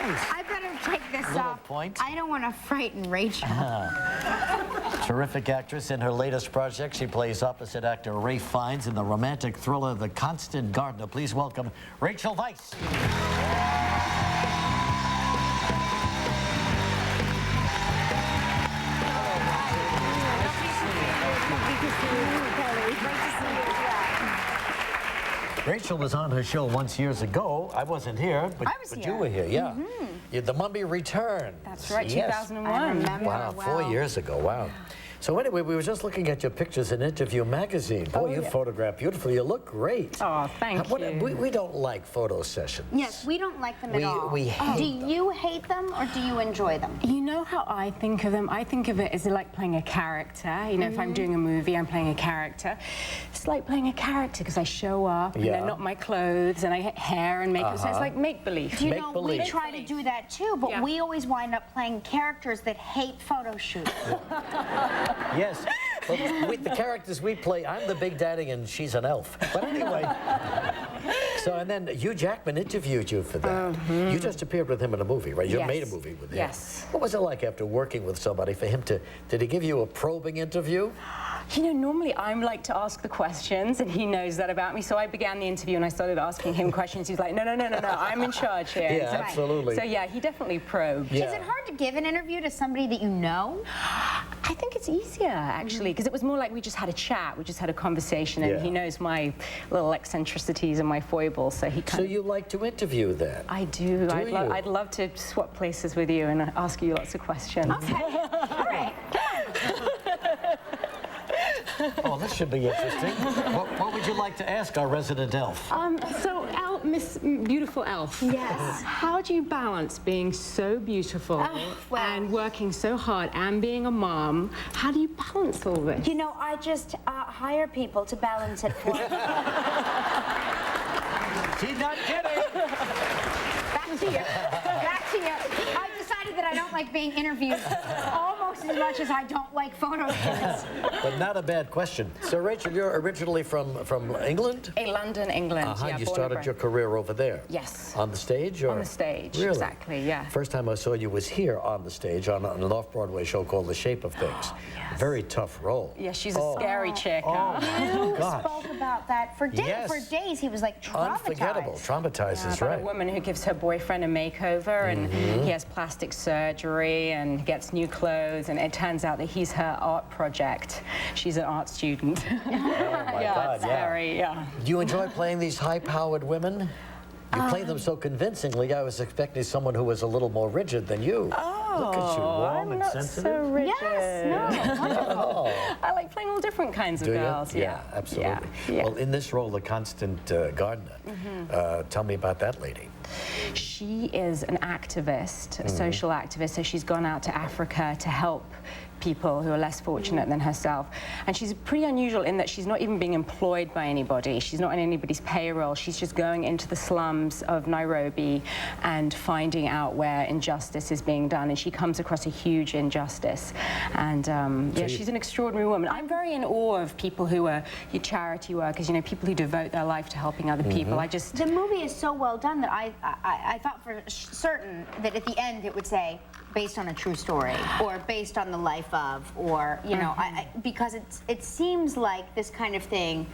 point. I better take this off. Point. I don't want to frighten Rachel. Terrific actress. In her latest project, she plays opposite actor Ralph Fiennes in the romantic thriller The Constant Gardener. Please welcome Rachel Weisz. Rachel was on her show once years ago. I wasn't here, but you were here, yeah. The Mummy Returns. That's right, yes. 2001. I remember Wow, well. 4 years ago, wow. So anyway, we were just looking at your pictures in Interview magazine. Boy, you photograph beautifully. You look great. Oh, thank you. We don't like photo sessions. Yes, we don't like them at all. We hate Do them. you hate them or do you enjoy them? You know how I think of them? I think of it as like playing a character. You know, if I'm doing a movie, I'm playing a character. It's like playing a character because I show up and they're not my clothes and I get hair and makeup. So it's like make-believe. You know, we try to do that too, but we always wind up playing characters that hate photo shoots. Yes. Well, the characters we play, I'm the Big Daddy and she's an elf. But anyway, so and then Hugh Jackman interviewed you for that. You just appeared with him in a movie, right? You made a movie with him. Yes. What was it like after working with somebody for him to, did he give you a probing interview? You know, normally I'm like to ask the questions and he knows that about me. So I began the interview and I started asking him questions. He's like, no, I'm in charge here. Yeah, so, absolutely. So yeah, he definitely probed. Yeah. Is it hard to give an interview to somebody that you know? I think it's easier, actually, because it was more like we just had a chat, we just had a conversation, and he knows my little eccentricities and my foibles, so he kind So you like to interview then? I do. you? I'd love to swap places with you and ask you lots of questions. Okay, all right. Oh, this should be interesting. What would you like to ask our resident elf? So, Miss Beautiful Elf. Yes. How do you balance being so beautiful and working so hard and being a mom? How do you balance all this? You know, I just hire people to balance it for me. She's not kidding. Back to you. Back to you. I decided that I don't like being interviewed almost as much as I don't like photo shoots. But not a bad question. So, Rachel, you're originally from England? In London, England. Yeah, You born started and your career over there? Yes. On the stage? Or? On the stage, really? exactly, yeah. First time I saw you was here on the stage on an off-Broadway show called The Shape of Things. Yes. Very tough role. Yeah, she's a scary chick. Oh, You my gosh. spoke about that for days. Yes. For days, he was like traumatized. Unforgettable. Traumatized is About right. a woman who gives her boyfriend a makeover and he has plastic surgery and gets new clothes, and it turns out that he's her art project. She's an art student. Oh, my God, Scary, Do you enjoy playing these high-powered women? You play them so convincingly. I was expecting someone who was a little more rigid than you. Look at you, warm I'm and not sensitive. so rigid. Yes, no, wonderful. I like playing all different kinds of Do you? girls. Yeah, absolutely. Yeah. Well, in this role, the Constant Gardener, tell me about that lady. She is an activist, a social activist, so she's gone out to Africa to help people who are less fortunate than herself. And she's pretty unusual in that she's not even being employed by anybody. She's not on anybody's payroll. She's just going into the slums of Nairobi and finding out where injustice is being done. And she comes across a huge injustice. And yeah, she's an extraordinary woman. I'm very in awe of people who are charity workers, you know, people who devote their life to helping other people. The movie is so well done that I thought for certain that at the end it would say, based on a true story, or based on the life of, or, you know, because it seems like this kind of thing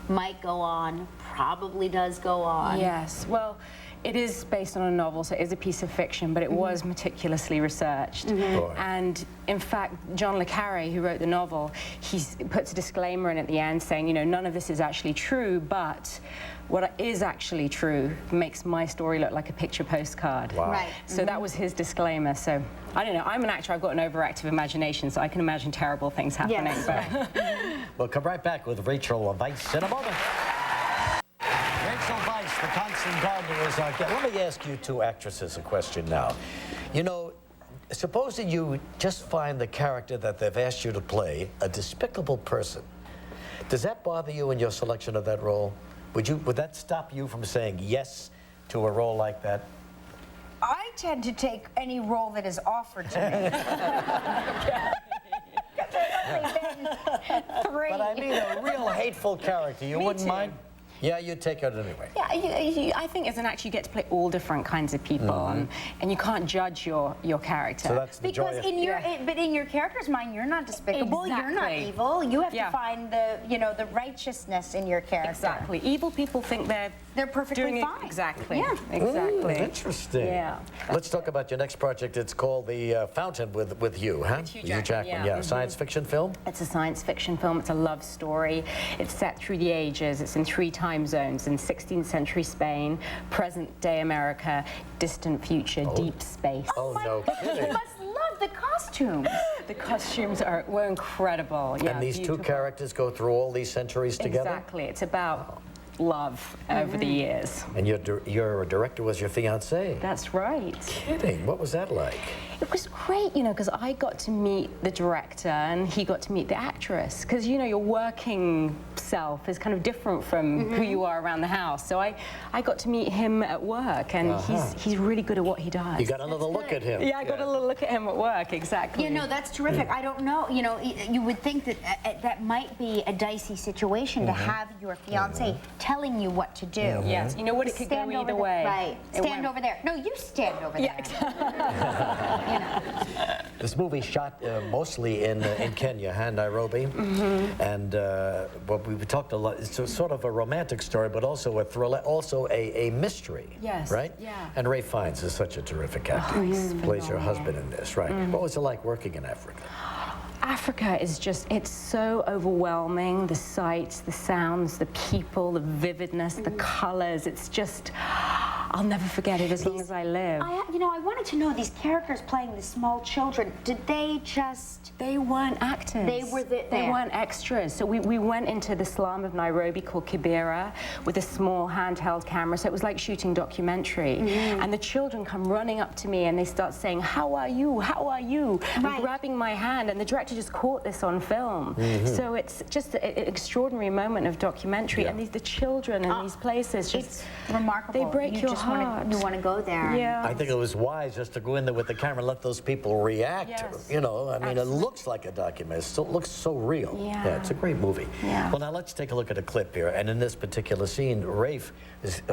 might go on, probably does go on. Yes, well, it is based on a novel, so it is a piece of fiction, but it was meticulously researched. And in fact, John le Carre, who wrote the novel, he puts a disclaimer in at the end saying, you know, none of this is actually true, but what is actually true makes my story look like a picture postcard. Wow. Right. So that was his disclaimer. So I don't know, I'm an actor, I've got an overactive imagination, so I can imagine terrible things happening. Yes. But We'll come right back with Rachel Weisz in a moment. Rachel Weisz, the Constant Gardener, is our guest. Let me ask you two actresses a question now. You know, supposing you just find the character that they've asked you to play a despicable person, does that bother you in your selection of that role? Would that stop you from saying yes to a role like that? I tend to take any role that is offered to me. There's only been 3. But I mean a real hateful character. You wouldn't mind? Yeah, you take it anyway. Yeah, I think as an actor you get to play all different kinds of people, and you can't judge your character. So that's the joy. Because but in your character's mind, you're not despicable. You're not evil. You have to find the righteousness in your character. Exactly. Evil people think they're perfectly doing fine. Exactly. Yeah. Exactly. Interesting. Yeah. Let's talk about your next project. It's called The Fountain with you, huh? With Hugh Jackman, yeah. Science fiction film? It's a science fiction film. It's a love story. It's set through the ages. It's in 3 time zones: in 16th century Spain, present-day America, distant future, deep space. Oh, no kidding. You must love the costumes. The costumes were incredible. Yeah, And these beautiful. 2 characters go through all these centuries together? Exactly. It's about love over the years. And your director was your fiancé? That's right. Kidding. What was that like? It was great, you know, because I got to meet the director and he got to meet the actress. Because, you know, your working self is kind of different from who you are around the house. So I got to meet him at work, and he's really good at what he does. You got another look at him. Yeah, I got a little look at him at work, exactly. You know, that's terrific. I don't know, you know, you would think that that might be a dicey situation to have your fiancé telling you what to do. Yes, you know what, it could go either way. Right. Stand over there. No, you stand over there. You know. This movie shot mostly in Kenya, Nairobi, and well, we talked a lot. It's sort of a romantic story, but also a thriller, also a mystery. Yes. Right. Yeah. And Ray Fiennes is such a terrific actor. He plays your husband in this, right? What was it like working in Africa? Africa is just, it's so overwhelming. The sights, the sounds, the people, the vividness, the colors. It's just, I'll never forget it as long as I live. You know, I wanted to know, these characters playing the small children, did they just... They weren't actors. They were there. They weren't extras. So we went into the slum of Nairobi called Kibera with a small handheld camera. So it was like shooting documentary. And the children come running up to me and they start saying, "How are you? How are you?" And grabbing my hand. And the director just caught this on film. So it's just an extraordinary moment of documentary. And the children in these places, just it's remarkable. They break your heart. You want to go there. Yeah. I think it was wise just to go in there with the camera and let those people react. Yes. You know, I mean, it looks like a documentary. It still looks so real. Yeah. It's a great movie. Yeah. Well, now let's take a look at a clip here. And in this particular scene, Rafe,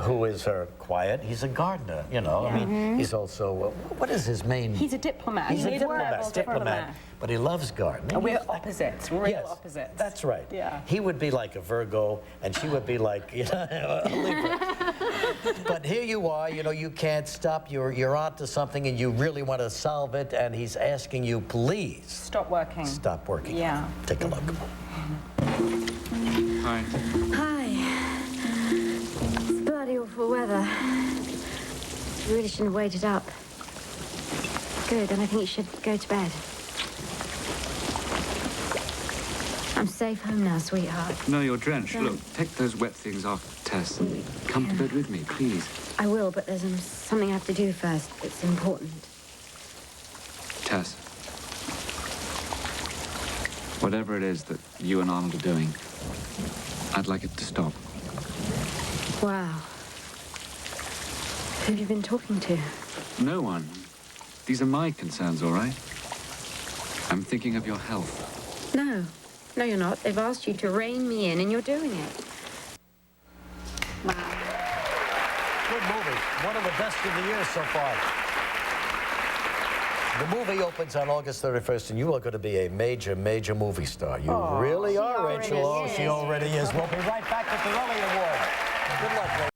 who is quiet, he's a gardener, you know. I mean, he's also, what is his main... He's a diplomat. He's a diplomat. But he loves gardening. We're opposites, real opposites. That's right. Yeah. He would be like a Virgo, and she would be like, you know, a Libra. But here you are, you know, you can't stop. You're onto something, and you really want to solve it, and he's asking you, please. Stop working. Stop working. Yeah. Take a look. Hi. Hi. It's bloody awful weather. You really shouldn't have waited up. Good, then I think you should go to bed. I'm safe home now, sweetheart. No, you're drenched. Look, take those wet things off, Tess, and come to bed with me, please. I will, but there's something I have to do first. It's important. Tess. Whatever it is that you and Arnold are doing, I'd like it to stop. Wow. Who have you been talking to? No one. These are my concerns, all right? I'm thinking of your health. No. No, you're not. They've asked you to rein me in, and you're doing it. Wow. Good movie. One of the best of the year so far. The movie opens on August 31st, and you are going to be a major, major movie star. You really are, Rachel. Oh, she already is. We'll be right back with the Rollie Award. Good luck, Rachel.